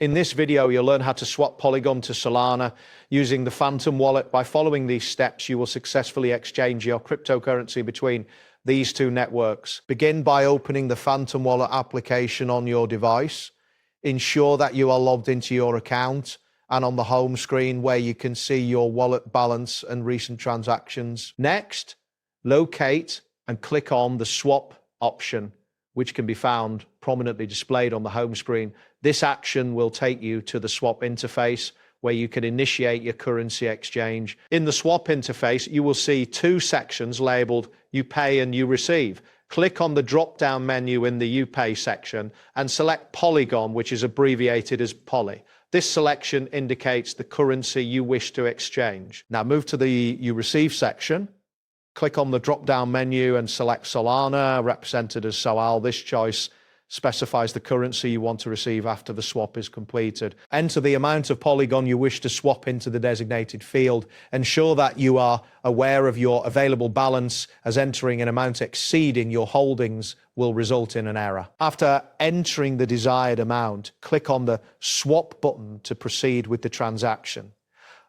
In this video, you'll learn how to swap Polygon to Solana using the Phantom wallet. By following these steps, you will successfully exchange your cryptocurrency between these two networks. Begin by opening the Phantom wallet application on your device. Ensure that you are logged into your account and on the home screen where you can see your wallet balance and recent transactions. Next, locate and click on the swap option, which can be found prominently displayed on the home screen. This action will take you to the swap interface where you can initiate your currency exchange. In the swap interface, you will see two sections labeled You Pay and You Receive. Click on the drop-down menu in the You Pay section and select Polygon, which is abbreviated as Poly. This selection indicates the currency you wish to exchange. Now move to the You Receive section. Click on the drop-down menu and select Solana, represented as SOAL. This choice specifies the currency you want to receive after the swap is completed. Enter the amount of Polygon you wish to swap into the designated field. Ensure that you are aware of your available balance, as entering an amount exceeding your holdings will result in an error. After entering the desired amount, click on the Swap button to proceed with the transaction.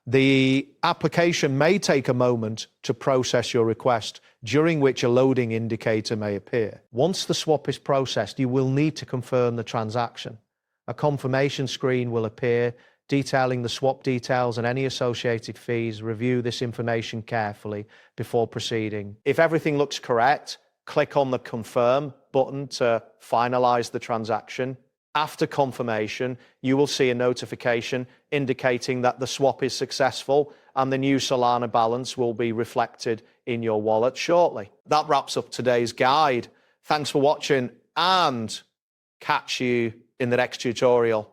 The application may take a moment to process your request, during which a loading indicator may appear. Once the swap is processed, you will need to confirm the transaction. A confirmation screen will appear detailing the swap details and any associated fees. Review this information carefully before proceeding. If everything looks correct, click on the Confirm button to finalize the transaction. After confirmation, you will see a notification indicating that the swap is successful and the new Solana balance will be reflected in your wallet shortly. That wraps up today's guide. Thanks for watching and catch you in the next tutorial.